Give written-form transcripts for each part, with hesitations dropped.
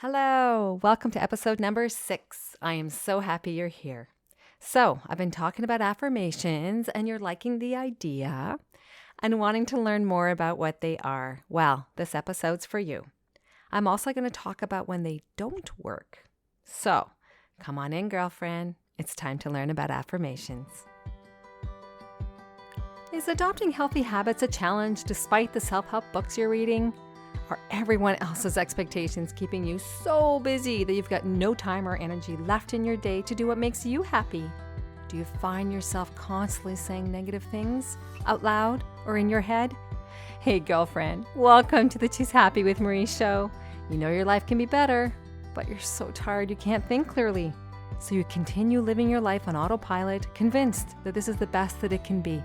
Hello, welcome to episode number 6. I am so happy you're here. So, I've been talking about affirmations and you're liking the idea and wanting to learn more about what they are. Well, this episode's for you. I'm also going to talk about when they don't work. So, come on in, girlfriend. It's time to learn about affirmations. Is adopting healthy habits a challenge despite the self-help books you're reading? Are everyone else's expectations keeping you so busy that you've got no time or energy left in your day to do what makes you happy? Do you find yourself constantly saying negative things out loud or in your head? Hey, girlfriend, welcome to the Choose Happy with Marie show. You know your life can be better, but you're so tired you can't think clearly. So you continue living your life on autopilot, convinced that this is the best that it can be.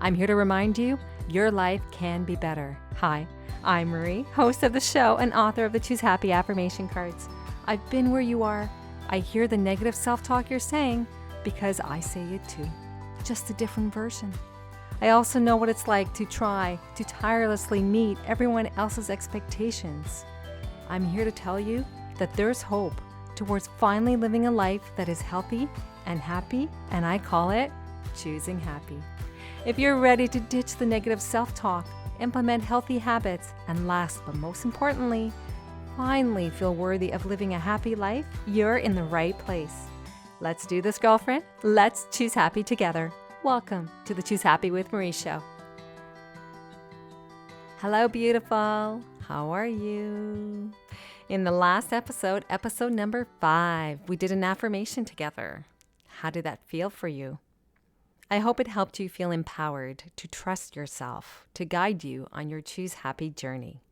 I'm here to remind you, your life can be better. Hi, I'm Marie, host of the show and author of the Choose Happy affirmation cards. I've been where you are. I hear the negative self-talk you're saying because I say it too, just a different version. I also know what it's like to try to tirelessly meet everyone else's expectations. I'm here to tell you that there's hope towards finally living a life that is healthy and happy, and I call it choosing happy. If you're ready to ditch the negative self-talk, implement healthy habits, and last but most importantly, finally feel worthy of living a happy life, you're in the right place. Let's do this, girlfriend. Let's choose happy together. Welcome to the Choose Happy with Marie show. Hello, beautiful. How are you? In the last episode, episode number 5, we did an affirmation together. How did that feel for you? I hope it helped you feel empowered to trust yourself to guide you on your Choose Happy journey.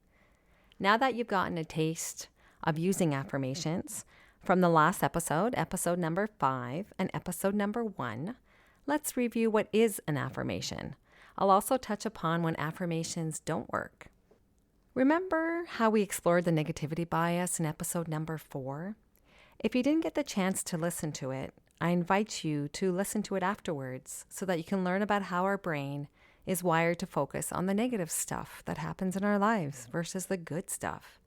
Now that you've gotten a taste of using affirmations from the last episode, episode number 5 and episode number 1, let's review what is an affirmation. I'll also touch upon when affirmations don't work. Remember how we explored the negativity bias in episode number 4? If you didn't get the chance to listen to it, I invite you to listen to it afterwards so that you can learn about how our brain is wired to focus on the negative stuff that happens in our lives versus the good stuff,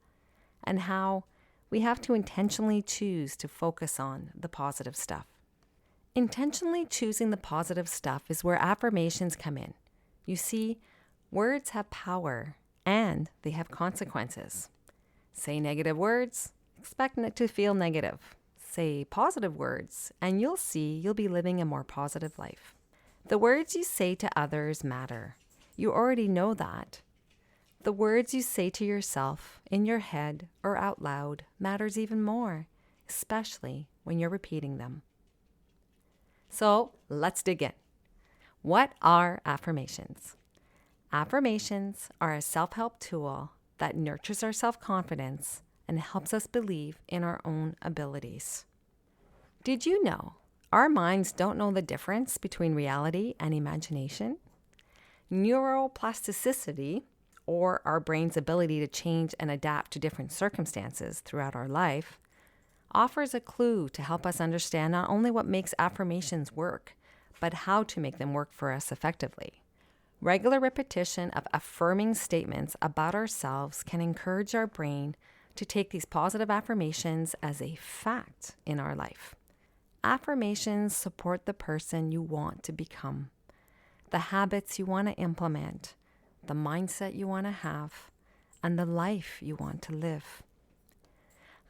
and how we have to intentionally choose to focus on the positive stuff. Intentionally choosing the positive stuff is where affirmations come in. You see, words have power and they have consequences. Say negative words, expect it to feel negative. Say positive words, and you'll see you'll be living a more positive life. The words you say to others matter. You already know that. The words you say to yourself in your head or out loud matters even more, especially when you're repeating them. So let's dig in. What are affirmations? Affirmations are a self-help tool that nurtures our self-confidence and helps us believe in our own abilities. Did you know our minds don't know the difference between reality and imagination? Neuroplasticity, or our brain's ability to change and adapt to different circumstances throughout our life, offers a clue to help us understand not only what makes affirmations work, but how to make them work for us effectively. Regular repetition of affirming statements about ourselves can encourage our brain to take these positive affirmations as a fact in our life. Affirmations support the person you want to become, the habits you want to implement, the mindset you want to have, and the life you want to live.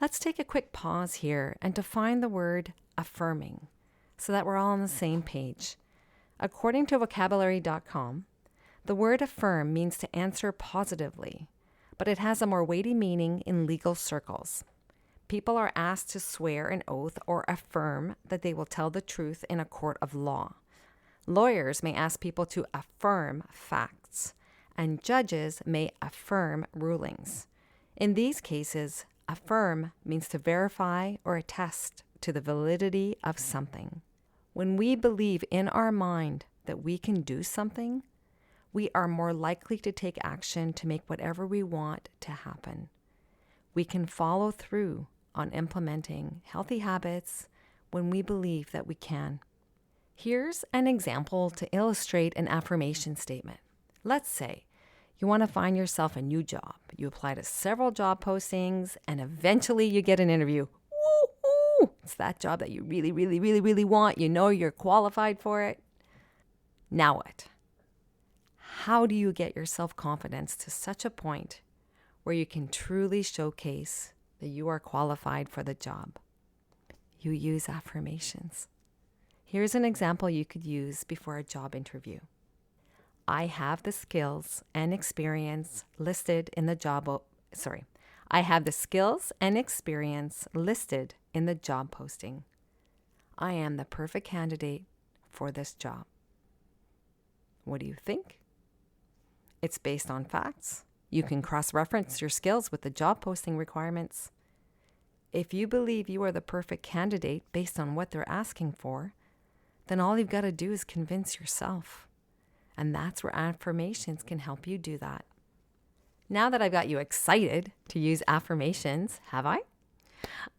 Let's take a quick pause here and define the word affirming so that we're all on the same page. According to vocabulary.com, the word affirm means to answer positively, but it has a more weighty meaning in legal circles. People are asked to swear an oath or affirm that they will tell the truth in a court of law. Lawyers may ask people to affirm facts, and judges may affirm rulings. In these cases, affirm means to verify or attest to the validity of something. When we believe in our mind that we can do something, we are more likely to take action to make whatever we want to happen. We can follow through on implementing healthy habits when we believe that we can. Here's an example to illustrate an affirmation statement. Let's say You want to find yourself a new job. You apply to several job postings and eventually you get an interview. Woo-hoo! It's that job that you really, really, really, really want. You know you're qualified for it. Now what? How do you get your self-confidence to such a point where you can truly showcase that you are qualified for the job? You use affirmations. Here's an example you could use before a job interview. I have the skills and experience listed in the job posting. I am the perfect candidate for this job. What do you think? It's based on facts. You can cross-reference your skills with the job posting requirements. If you believe you are the perfect candidate based on what they're asking for, then all you've got to do is convince yourself. And that's where affirmations can help you do that. Now that I've got you excited to use affirmations, have I?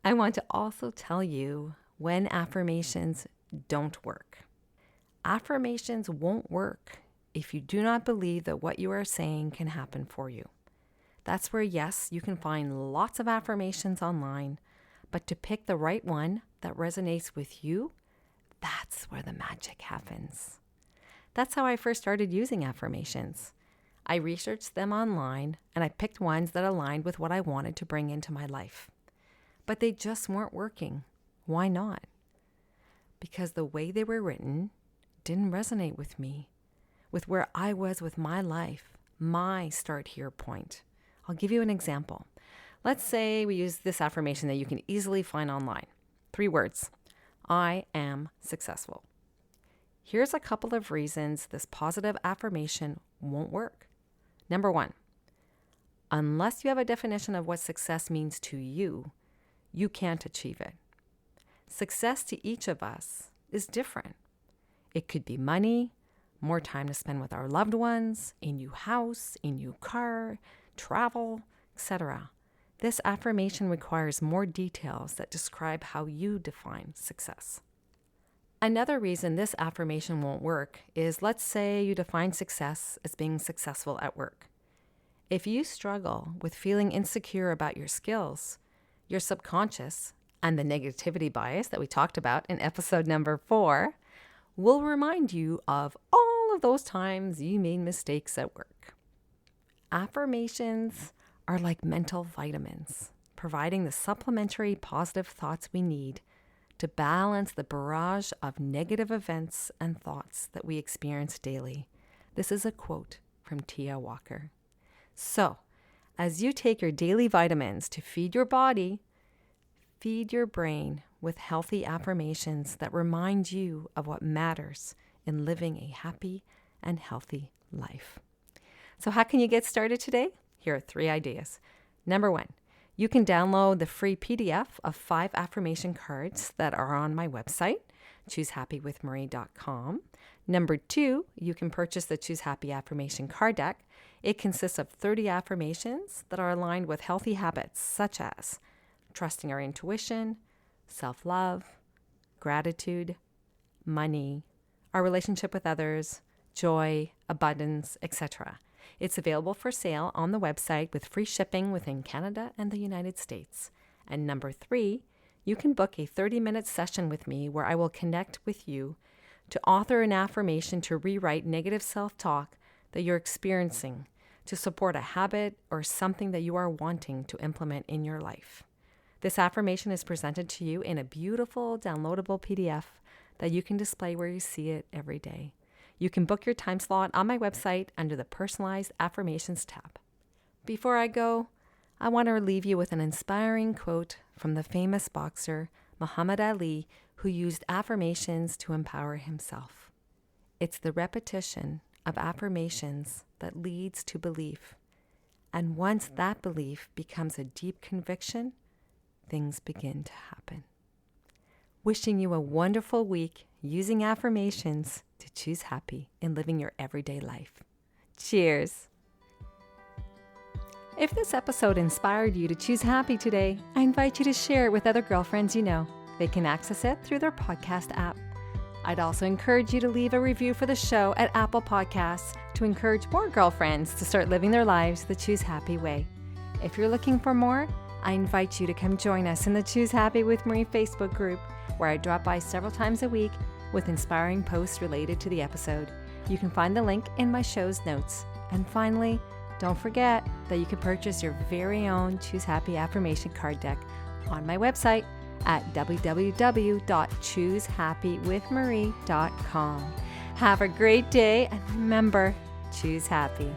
I want to also tell you when affirmations don't work. Affirmations won't work if you do not believe that what you are saying can happen for you. That's where, yes, you can find lots of affirmations online, but to pick the right one that resonates with you, that's where the magic happens. That's how I first started using affirmations. I researched them online and I picked ones that aligned with what I wanted to bring into my life. But they just weren't working. Why not? Because the way they were written didn't resonate with me, with where I was with my life, my start here point. I'll give you an example. Let's say we use this affirmation that you can easily find online. 3 words. I am successful. Here's a couple of reasons this positive affirmation won't work. Number 1, unless you have a definition of what success means to you, you can't achieve it. Success to each of us is different. It could be money, more time to spend with our loved ones, a new house, a new car, travel, etc. This affirmation requires more details that describe how you define success. Another reason this affirmation won't work is, let's say you define success as being successful at work. If you struggle with feeling insecure about your skills, your subconscious and the negativity bias that we talked about in episode number 4 will remind you of all of those times you made mistakes at work. Affirmations are like mental vitamins, providing the supplementary positive thoughts we need to balance the barrage of negative events and thoughts that we experience daily. This is a quote from Tia Walker. So, as you take your daily vitamins to feed your body, feed your brain with healthy affirmations that remind you of what matters in living a happy and healthy life. So how can you get started today? Here are 3 ideas. Number 1, you can download the free PDF of 5 affirmation cards that are on my website, choosehappywithmarie.com. Number 2, you can purchase the Choose Happy Affirmation Card Deck. It consists of 30 affirmations that are aligned with healthy habits such as trusting our intuition, self-love, gratitude, money, our relationship with others, joy, abundance, etc. It's available for sale on the website with free shipping within Canada and the United States. And number 3, you can book a 30-minute session with me where I will connect with you to author an affirmation to rewrite negative self-talk that you're experiencing to support a habit or something that you are wanting to implement in your life. This affirmation is presented to you in a beautiful downloadable PDF that you can display where you see it every day. You can book your time slot on my website under the Personalized Affirmations tab. Before I go, I want to leave you with an inspiring quote from the famous boxer Muhamed Ali, who used affirmations to empower himself. It's the repetition of affirmations that leads to belief. And once that belief becomes a deep conviction, things begin to happen. Wishing you a wonderful week using affirmations to choose happy in living your everyday life. Cheers! If this episode inspired you to choose happy today, I invite you to share it with other girlfriends you know. They can access it through their podcast app. I'd also encourage you to leave a review for the show at Apple Podcasts to encourage more girlfriends to start living their lives the Choose Happy way. If you're looking for more, I invite you to come join us in the Choose Happy with Marie Facebook group, where I drop by several times a week with inspiring posts related to the episode. You can find the link in my show's notes. And finally, don't forget that you can purchase your very own Choose Happy affirmation card deck on my website at www.choosehappywithmarie.com. Have a great day, and remember, choose happy.